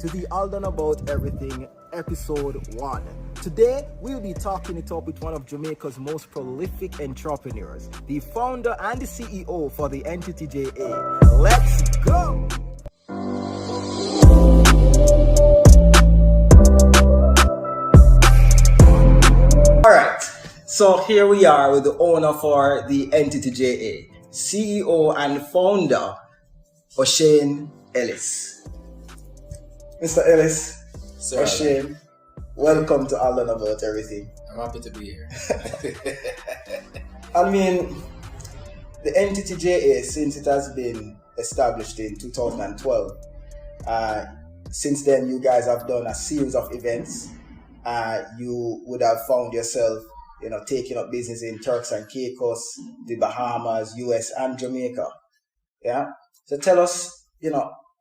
to the All Done About Everything episode 1. Today, we'll be talking it up with one of Jamaica's most prolific entrepreneurs, the founder and the CEO for the entity JA. Let's go! Alright, so here we are with the owner for the entity JA, CEO and founder, Oshane Ellis. Mr. Ellis, Sir, Oshane, welcome to All Done About Everything. I'm happy to be here. I mean, the entity JA, since it has been established in 2012, since then you guys have done a series of events. You would have found yourself, taking up business in Turks and Caicos, the Bahamas, US, and Jamaica. Yeah. So tell us,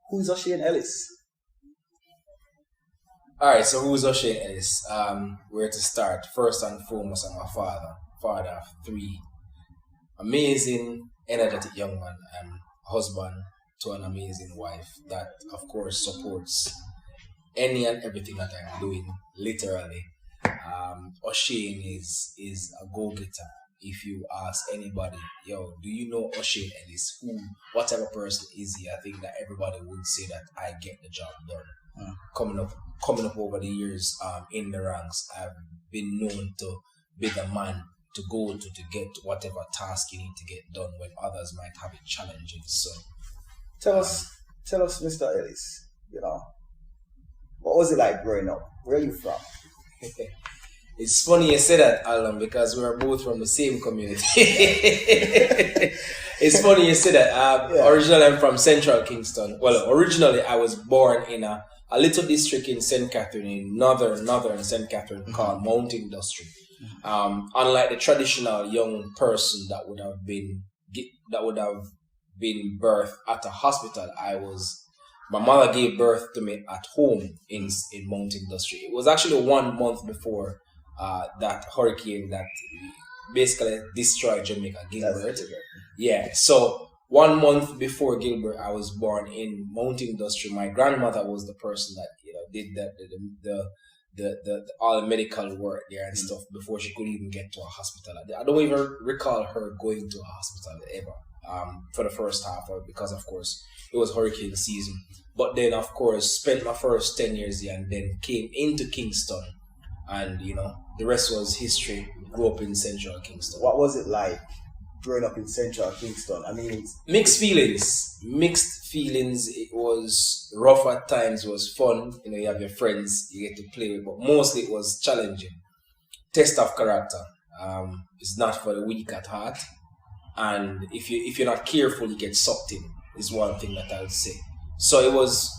who's Oshane Ellis? Alright, so who's Oshane Ellis? Where to start? First and foremost, I'm a father of 3 amazing, energetic young men, and husband to an amazing wife that, of course, supports any and everything that I'm doing, literally. Oshane is a go-getter. If you ask anybody, do you know Oshane Ellis? What type of person is he? I think that everybody would say that I get the job done. Coming up over the years in the ranks, I've been known to be the man to go to get whatever task you need to get done when others might have it challenging. So, tell us, Mr. Ellis. What was it like growing up? Where are you from? It's funny you say that, Alan, because we're both from the same community. It's funny you say that. Originally, I'm from Central Kingston. Well, originally, I was born in a little district in St. Catherine, in northern St. Catherine, called Mount Industry. Unlike the traditional young person that would have been birthed at a hospital, my mother gave birth to me at home in Mount Industry. It was actually 1 month before that hurricane that basically destroyed Jamaica, Gilbert. Yeah, so 1 month before Gilbert, I was born in Mount Industry. My grandmother was the person that did the all the medical work there and stuff before she could even get to a hospital. I don't even recall her going to a hospital ever for the first half, because of course it was hurricane season. But then of course spent my first 10 years there and then came into Kingston, and the rest was history. Grew up in Central Kingston. What was it like growing up in Central Kingston? I mean, mixed feelings. It was rough at times. It was fun. You have your friends you get to play with, but mostly it was challenging. Test of character. It's not for the weak at heart, and if you're not careful, you get sucked in. Is one thing that I would say. So it was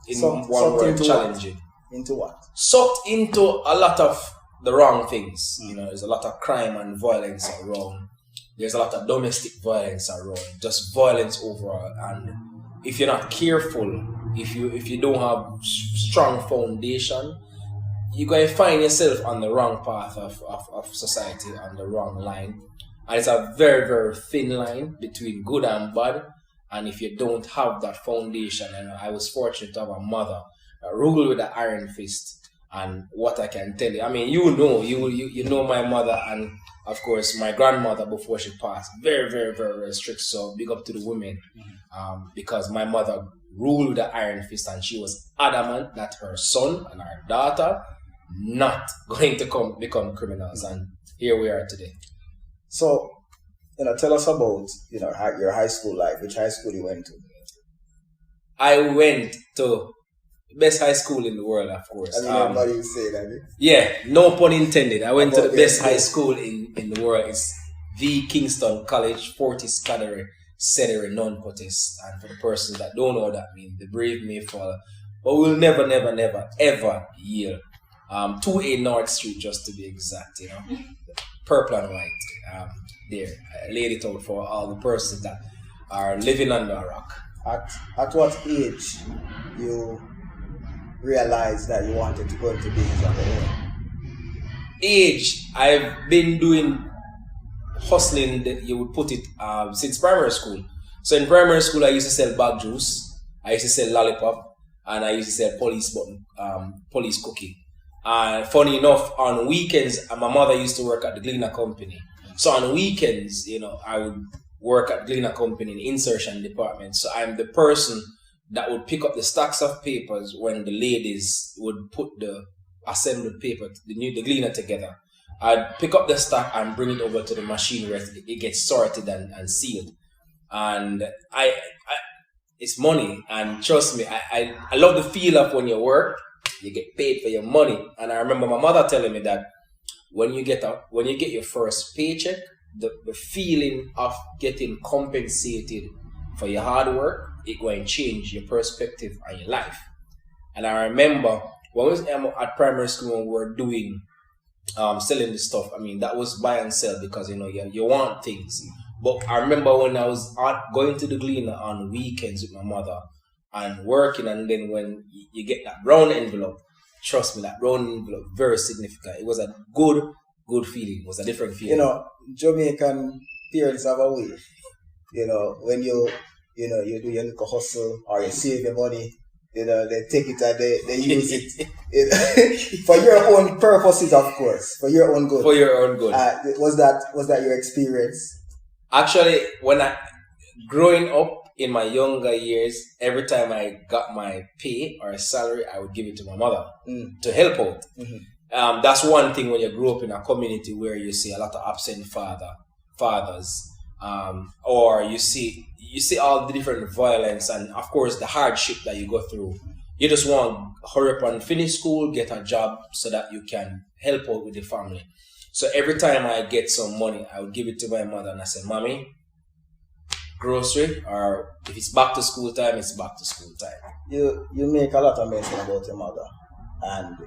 one word, challenging. Into what? Sucked into a lot of the wrong things. There's a lot of crime and violence around. There's a lot of domestic violence around, just violence overall. And if you're not careful, if you don't have strong foundation, you're going to find yourself on the wrong path of society, on the wrong line. And it's a very, very thin line between good and bad. And if you don't have that foundation, and I was fortunate to have a mother that ruled with an iron fist. And what I can tell you, I mean, you know my mother, and of course my grandmother before she passed, very, very, very, very strict. So big up to the women, because my mother ruled with an iron fist, and she was adamant that her son and her daughter not going to become criminals. And here we are today. So, tell us about your high school life. Which high school you went to? I went to best high school in the world, of course. I mean, everybody will say that. Yeah, no pun intended. I went to the best high school in the world. It's the Kingston College, Fortis Cadere, Cedere, non-potest. And for the persons that don't know what that means, the brave may fall, but we'll never, never, never, ever yield. 2A North Street, just to be exact, purple and white. There, I laid it out for all the persons that are living under a rock. At what age you realized that you wanted to go into business on your own? Age, I've been doing hustling, you would put it, since primary school. So in primary school, I used to sell bag juice, I used to sell lollipop, and I used to sell police cookie. And funny enough, on weekends, my mother used to work at the Gleaner Company. So on weekends, I would work at Gleaner Company in the insertion department. So I'm the person that would pick up the stacks of papers when the ladies would put the assembled paper, the Gleaner together. I'd pick up the stack and bring it over to the machine where it gets sorted and sealed. And it's money. And trust me, I love the feel of when you work, you get paid for your money. And I remember my mother telling me that when you get your first paycheck, the feeling of getting compensated for your hard work, it going to change your perspective on your life. And I remember when we was at primary school when we were doing selling the stuff, I mean, that was buy and sell because you want things. But I remember when I was going to the Gleaner on weekends with my mother and working, and then when you get that brown envelope, trust me, that brown envelope, very significant. It was a good feeling. It was a different feeling. Jamaican parents have a way. When you do your little hustle or you save your money, they take it and they use it for your own purposes, of course, for your own good. For your own good. Was that your experience? Actually, growing up in my younger years, every time I got my pay or salary, I would give it to my mother to help out. Mm-hmm. That's one thing when you grow up in a community where you see a lot of absent fathers, or you see all the different violence and of course the hardship that you go through. You just want to hurry up and finish school, get a job so that you can help out with the family. So every time I get some money, I would give it to my mother and I say, Mommy, grocery, or if it's back to school time, it's back to school time. You make a lot of mention about your mother, and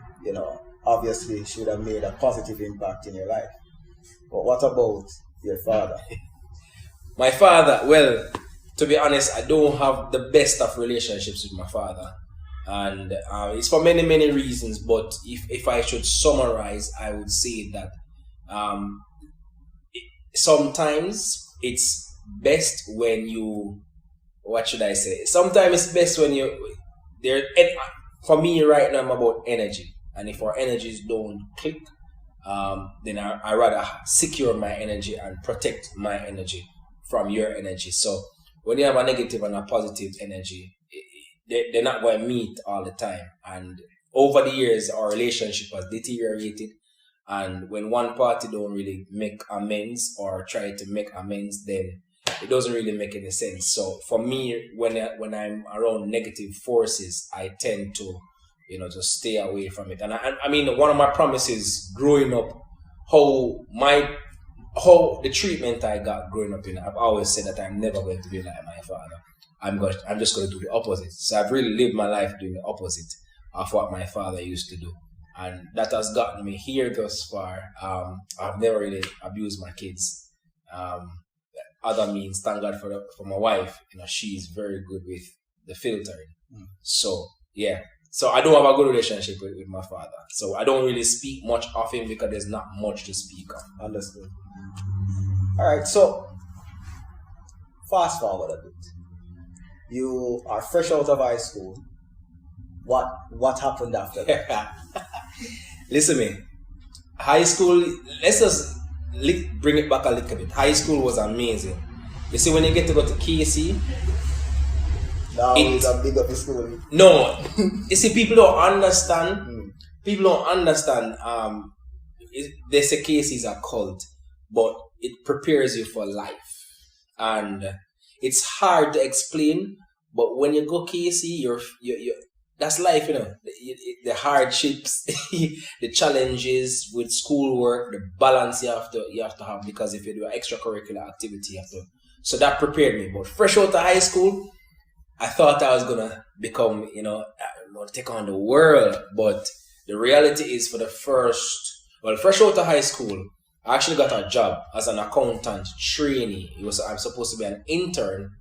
obviously she would have made a positive impact in your life. But what about your father? My father, well, to be honest, I don't have the best of relationships with my father. And it's for many, many reasons. But if I should summarize, I would say that sometimes it's best when you, what should I say? Sometimes it's best when for me right now, I'm about energy. And if our energies don't click, then I rather secure my energy and protect my energy from your energy. So when you have a negative and a positive energy, they're not going to meet all the time. And over the years, our relationship has deteriorated. And when one party don't really make amends or try to make amends, then it doesn't really make any sense. So for me, when I'm around negative forces, I tend to, just stay away from it. And I mean, one of my promises growing up, how the treatment I got growing up I've always said that I'm never going to be like my father. I'm just going to do the opposite. So I've really lived my life doing the opposite of what my father used to do. And that has gotten me here thus far. I've never really abused my kids. Other means, thank God for my wife. She's very good with the filtering. So, yeah. So I don't have a good relationship with my father. So I don't really speak much of him because there's not much to speak of. Understood. All right. So fast forward a bit. You are fresh out of high school. What happened after that? Listen to me. High school, let's just bring it back a little bit. High school was amazing. You see, when you get to go to KC, now it's a big up school. No, you see, people don't understand. People don't understand. They say KC is a cult, but it prepares you for life, and it's hard to explain. But when you go KC, you're that's life, the hardships, the challenges with schoolwork, the balance you have to have, because if you do an extracurricular activity, you have to. So that prepared me. But fresh out of high school, I thought I was gonna become, take on the world. But the reality is, fresh out of high school, I actually got a job as an accountant trainee. I'm supposed to be an intern,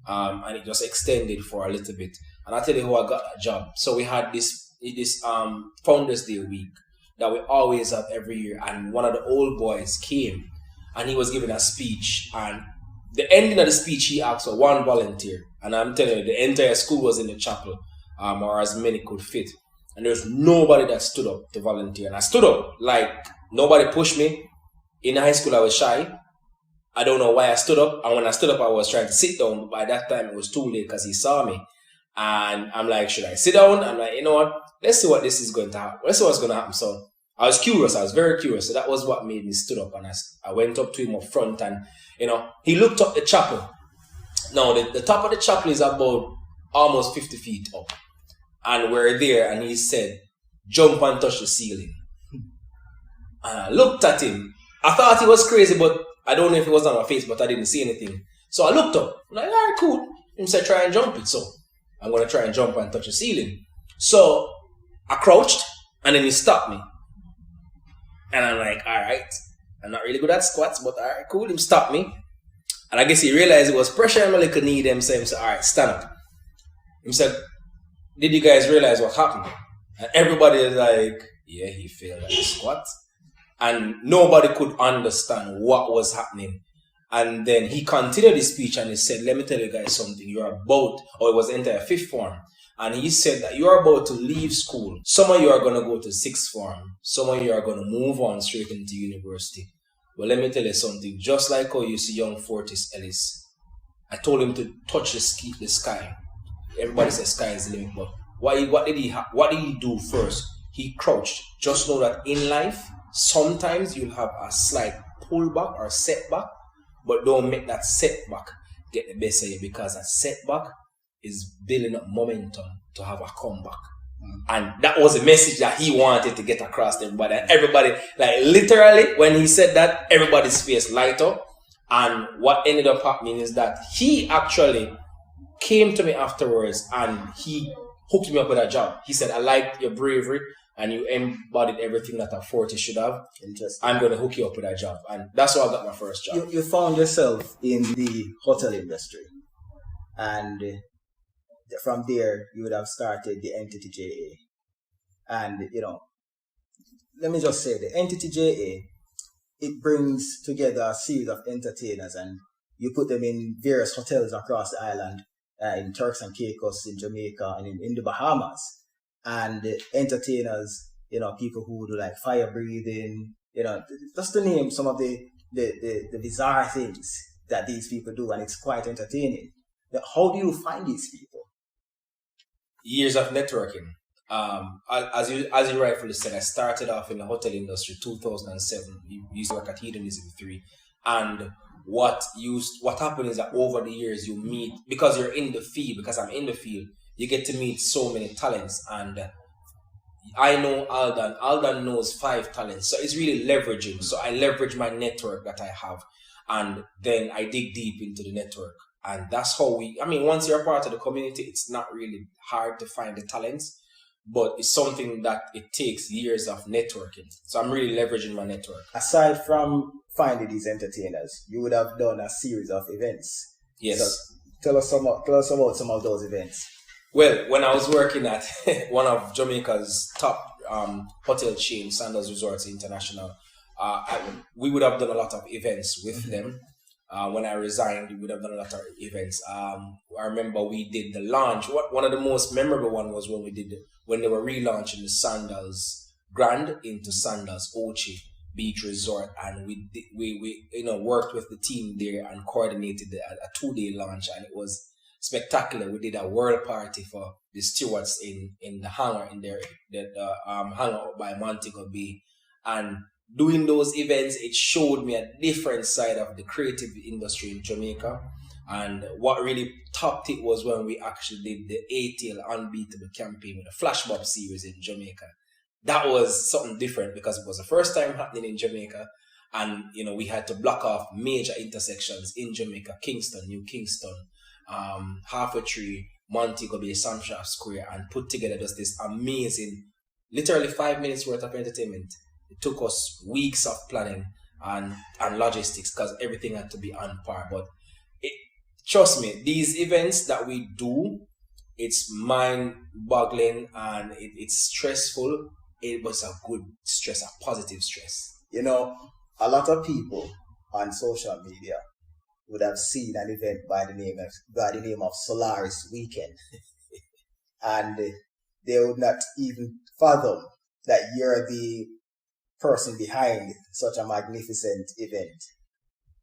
and it just extended for a little bit. And I'll tell you how I got that job. So we had this Founders Day week that we always have every year. And one of the old boys came and he was giving a speech. And the ending of the speech, he asked for one volunteer. And I'm telling you, the entire school was in the chapel. or as many could fit. And there was nobody that stood up to volunteer. And I stood up, like nobody pushed me. In high school, I was shy. I don't know why I stood up. And when I stood up, I was trying to sit down. But by that time, it was too late because he saw me. And I'm like, should I sit down? I'm like, you know what? Let's see what this is going to happen. Let's see what's going to happen. So I was curious. I was very curious. So that was what made me stood up. And I went up to him up front. And, you know, he looked up the chapel. Now, the top of the chapel is about almost 50 feet up. And we're there. And he said, jump and touch the ceiling. And I looked at him. I thought he was crazy, but I don't know if it was on my face, but I didn't see anything. So I looked up. I'm like, all right, cool. He said, try and jump it. So I'm going to try and jump and touch the ceiling. So I crouched, and then he stopped me. And I'm like, all right. I'm not really good at squats, but all right, cool. He stopped me. And I guess he realized it was pressure on my little knee. Then so he said, all right, stand up. He said, did you guys realize what happened? And everybody is like, yeah, he failed at the squat. And nobody could understand what was happening. And then he continued his speech and he said, let me tell you guys something. You're about, or it was the entire fifth form. And he said that you're about to leave school. Some of you are going to go to sixth form. Some of you are going to move on straight into university. But let me tell you something. Just like how you see young Oshane Ellis, I told him to touch the sky. Everybody says sky is the limit. But what did he do first? He crouched. Just know that in life, sometimes you'll have a slight pullback or setback, but don't make that setback get the best of you, because that setback is building up momentum to have a comeback. And that was a message that he wanted to get across to everybody. And everybody, like literally, when he said that, everybody's face light up. And what ended up happening is that he actually came to me afterwards and he hooked me up with a job. He said, I liked your bravery and you embodied everything that a 40 should have. Interesting. I'm going to hook you up with a job. And that's how I got my first job. You found yourself in the hotel industry. And from there, you would have started the Entity JA. And, you know, let me just say, the Entity JA, it brings together a series of entertainers and you put them in various hotels across the island, in Turks and Caicos, in Jamaica, and in the Bahamas. And the entertainers, you know, people who do like fire breathing, you know, just to name some of the bizarre things that these people do, and it's quite entertaining. Now, how do you find these people? Years of networking. As you rightfully said, I started off in the hotel industry 2007. You used to work at Hedonism 3, and what happened is that over the years you meet, because you're in the field, because I'm in the field, you get to meet so many talents. And I know Aldan. Aldan knows 5 talents, so it's really leveraging. So I leverage my network that I have, and then I dig deep into the network. And that's how once you're a part of the community, it's not really hard to find the talents, but it's something that it takes years of networking. So I'm really leveraging my network. Aside from finding these entertainers, you would have done a series of events. Yes. So tell us about some of those events. Well, when I was working at one of Jamaica's top hotel chain, Sandals Resorts International, we would have done a lot of events with them. When I resigned, we would have done a lot of events. I remember we did the launch. One of the most memorable one was when they were relaunching the Sandals Grand into Sandals Ochi Beach Resort, and we worked with the team there and coordinated a 2-day launch, and it was spectacular. We did a world party for the stewards in the hangar in there, hangar by Montego Bay, and doing those events, it showed me a different side of the creative industry in Jamaica. And what really topped it was when we actually did the ATL Unbeatable campaign with the Flashmob series in Jamaica. That was something different because it was the first time happening in Jamaica. And, we had to block off major intersections in Jamaica: Kingston, New Kingston, Halfway Tree, Montego Bay, Samshaft Square, and put together just this amazing, literally 5 minutes worth of entertainment. It took us weeks of planning and logistics because everything had to be on par. But trust me, these events that we do, it's mind-boggling and it's stressful. It was a good stress, a positive stress. A lot of people on social media would have seen an event by the name of Solaris Weekend. and they would not even fathom that you're the person behind such a magnificent event.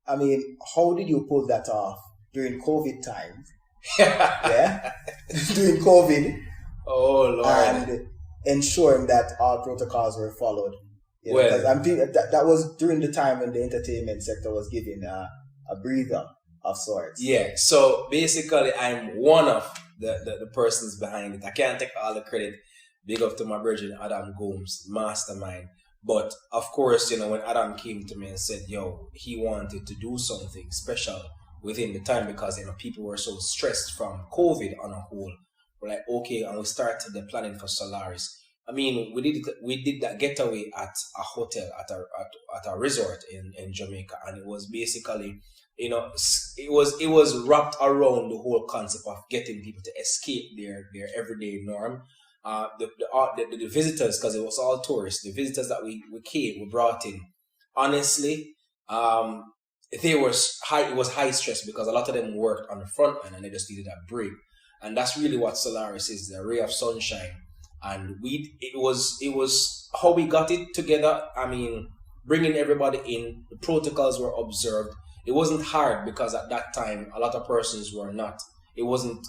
I mean, how did you pull that off during COVID time? Yeah, during COVID. Oh Lord! And ensuring that all protocols were followed. You know, because that was during the time when the entertainment sector was given a breather of sorts. Yeah. So basically, I'm one of the persons behind it. I can't take all the credit. Big up to my brother Adam Gomes, mastermind. But of course, you know, when Adam came to me and said, yo, he wanted to do something special within the time because, you know, people were so stressed from COVID on a whole. We're like, okay, and we started the planning for Solaris. I mean, we did that getaway at a hotel, at a resort in Jamaica, and it was basically, you know, it was wrapped around the whole concept of getting people to escape their everyday norm. The visitors, because it was all tourists, the visitors that we brought in, honestly, it was high stress because a lot of them worked on the front end and they just needed a break. And that's really what Solaris is, the ray of sunshine. And it was how we got it together. I mean, bringing everybody in, the protocols were observed. It wasn't hard because at that time, a lot of persons were not. It wasn't,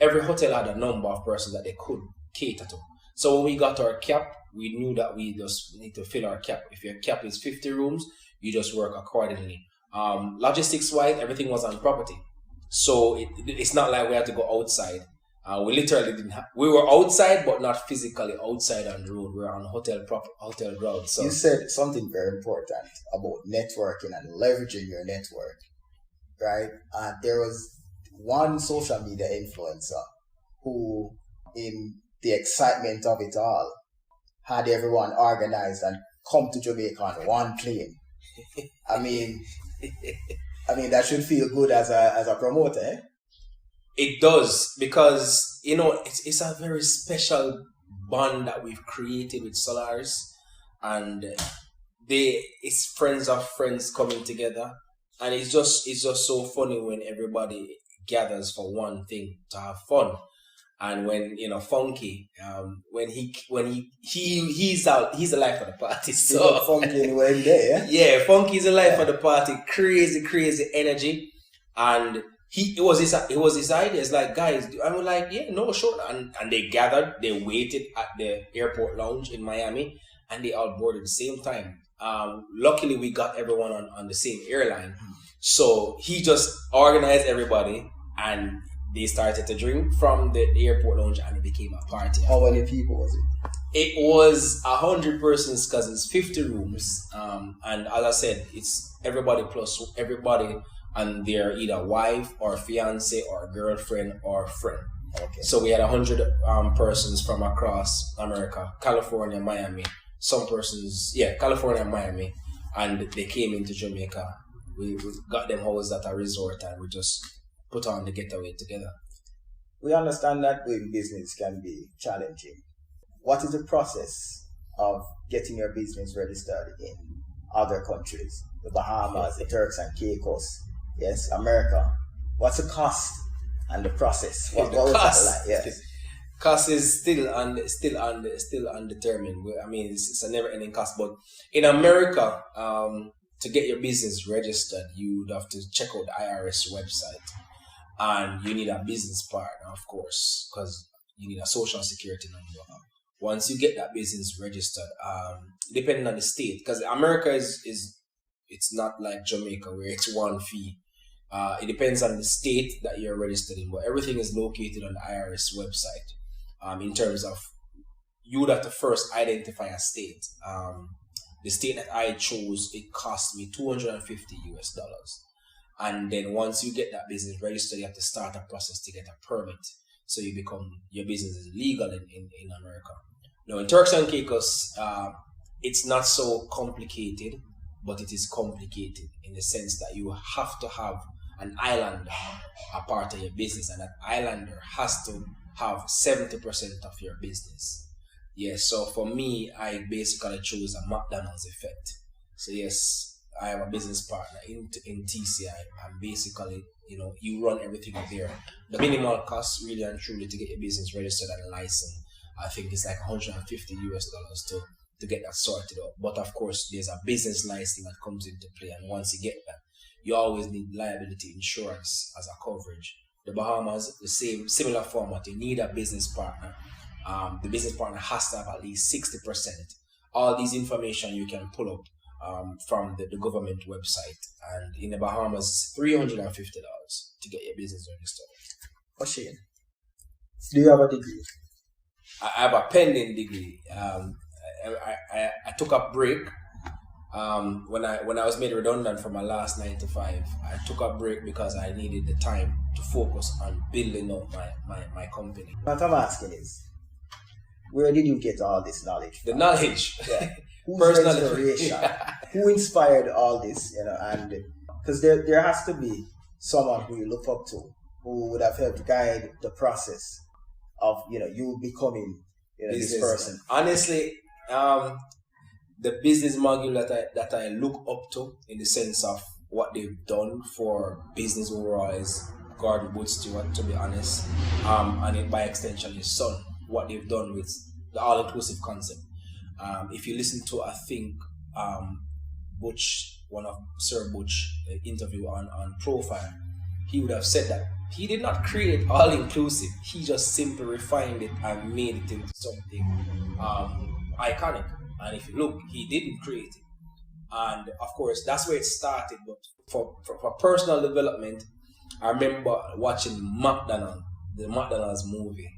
every hotel had a number of persons that they could cater to. So when we got our cap, we knew that we just need to fill our cap. If your cap is 50 rooms, you just work accordingly. Logistics-wise, everything was on property. So it's not like we had to go outside. We literally didn't have, we were outside, but not physically outside on the road. We were on hotel ground. So you said something very important about networking and leveraging your network, right? There was one social media influencer who, in the excitement of it all, had everyone organized and come to Jamaica on one plane. I mean, that should feel good as a promoter, eh? It does, because, you know, it's a very special bond that we've created with Solaris, and it's friends of friends coming together, and it's just so funny when everybody gathers for one thing to have fun. And when, you know, Funky, when he's out, he's the life of the party. So Funky anywhere there, yeah, Funky's the life of the party. Crazy energy, and it was his idea. It's like, guys, and we're like, yeah, no, sure. And they gathered, they waited at the airport lounge in Miami, and they all boarded at the same time. Luckily, we got everyone on the same airline, so he just organized everybody and they started to drink from the airport lounge, and it became a party. How many people was it? It was 100 persons because it's 50 rooms. And as I said, it's everybody plus everybody and their either wife or fiance or girlfriend or friend. Okay. So we had 100 persons from across America, California, Miami. Some persons, California, Miami, and they came into Jamaica. We got them housed at a resort, and we just put on the getaway together. We understand that doing business can be challenging. What is the process of getting your business registered in other countries? The Bahamas, the Turks and Caicos, yes, America. What's the cost and the process? What was that like? Yes. Cost is still undetermined. I mean, it's a never-ending cost. But in America, to get your business registered, you'd have to check out the IRS website. And you need a business partner, of course, because you need a social security number. Once you get that business registered, depending on the state, because America it's not like Jamaica where it's one fee. It depends on the state that you're registered in, but everything is located on the IRS website. In terms of, you would have to first identify a state. The state that I chose, it cost me $250 US. And then once you get that business registered, you have to start a process to get a permit. So your business is legal in America. Now in Turks and Caicos, it's not so complicated, but it is complicated in the sense that you have to have an islander a part of your business, and that islander has to have 70% of your business. Yes, so for me, I basically chose a McDonald's effect. So yes, I have a business partner in TCI, and basically you run everything there. The minimal cost, really and truly, to get your business registered and licensed, I think it's like $150 to get that sorted out. But of course, there's a business license that comes into play, and once you get that, you always need liability insurance as a coverage. The Bahamas, the similar format. You need a business partner. The business partner has to have at least 60%. All these information you can pull up from the government website. And in the Bahamas, $350 to get your business registered. Oshane, do you have a degree? I have a pending degree. I took a break when I was made redundant from my last 9 to 5. I took a break because I needed the time to focus on building up my company. What I'm asking is, where did you get all this knowledge from? The knowledge. Yeah. Whose inspiration? Who inspired all this? And because there has to be someone who you look up to, who would have helped guide the process of you becoming this person. Honestly, the business mogul that I look up to in the sense of what they've done for business overall is Gordon Wood Stewart, to be honest, and by extension his son, what they've done with the all-inclusive concept. If you listen to, I think, Butch, one of Sir Butch interview on Profile, he would have said that he did not create all-inclusive. He just simply refined it and made it into something iconic. And if you look, he didn't create it. And of course, that's where it started. But for personal development, I remember watching the McDonald's movie,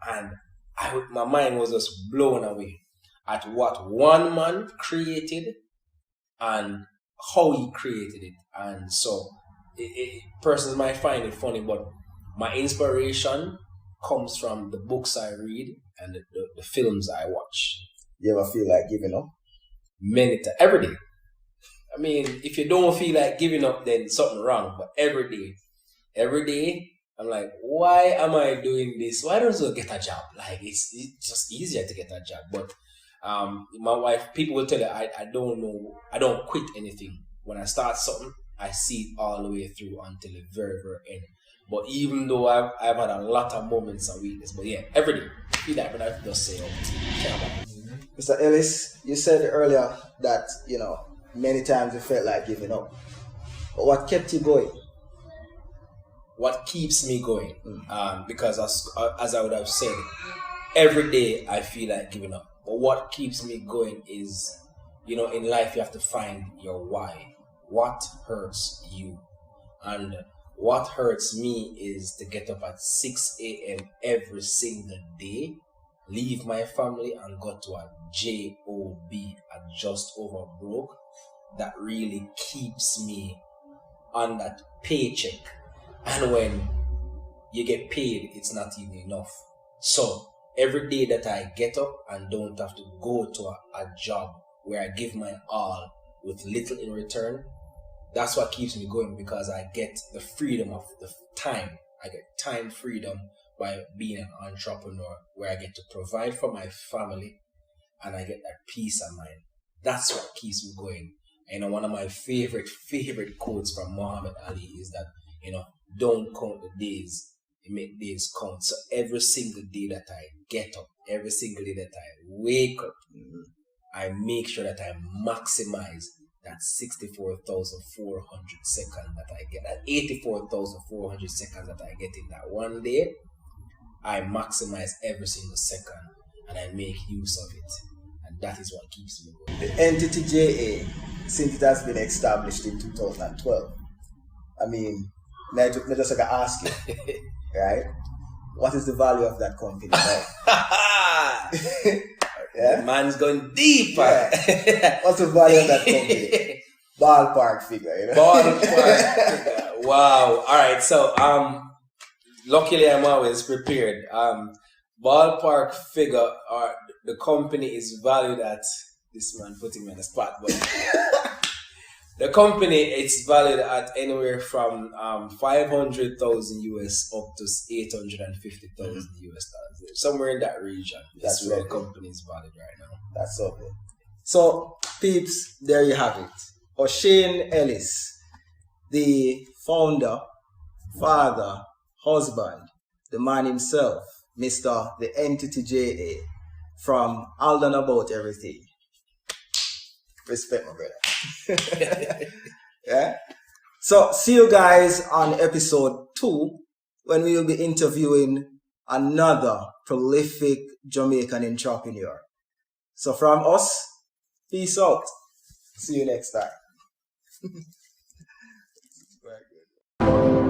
and my mind was just blown away at what one man created and how he created it. And so persons might find it funny, but my inspiration comes from the books I read and the films I watch. You ever feel like giving up? Many times, every day. I mean, if you don't feel like giving up, then something wrong. But every day, I'm like, why am I doing this? Why don't I get a job? Like, it's just easier to get a job. But my wife, people will tell you, I don't know, I don't quit anything. When I start something, I see it all the way through until the very, very end. But even though I've had a lot of moments of weakness, but yeah, every day, I feel like when I just say, Mr. Ellis, you said earlier that, many times you felt like giving up. But what kept you going? What keeps me going? Because as I would have said, every day I feel like giving up. But what keeps me going is, in life you have to find your why. What hurts you? And what hurts me is to get up at 6 a.m. every single day, leave my family and go to a job at just over broke. That really keeps me on that paycheck. And when you get paid, it's not even enough. So every day that I get up and don't have to go to a job where I give my all with little in return, that's what keeps me going, because I get the freedom of the time. I get time freedom by being an entrepreneur, where I get to provide for my family and I get that peace of mind. That's what keeps me going. One of my favorite quotes from Muhammad Ali is that, don't count the days, you make days count. So every single day that I get up, every single day that I wake up, I make sure that I maximize that 64,400 seconds that I get, that 84,400 seconds that I get in that one day. I maximize every single second and I make use of it. And that is what keeps me going. The entity JA, since it has been established in 2012, I mean, I just ask you, right? What is the value of that company? Right? Yeah? The man's going deeper. Yeah. What's the value of that company? Ballpark figure, Ballpark figure. Wow. All right. So, luckily I'm always prepared. Ballpark figure, the company is valued at, this man putting me on the spot, but the company, it's valued at anywhere from 500,000 US up to 850,000 US dollars. Somewhere in that region. That's where the company is valued right now. That's okay. So, peeps, there you have it. Oshane Ellis, the founder father, husband, the man himself, Mr. The Entity JA, from Alden About Everything. Respect, my brother. Yeah. So see you guys on episode 2 when we will be interviewing another prolific Jamaican entrepreneur. So from us, peace out. See you next time. Very good.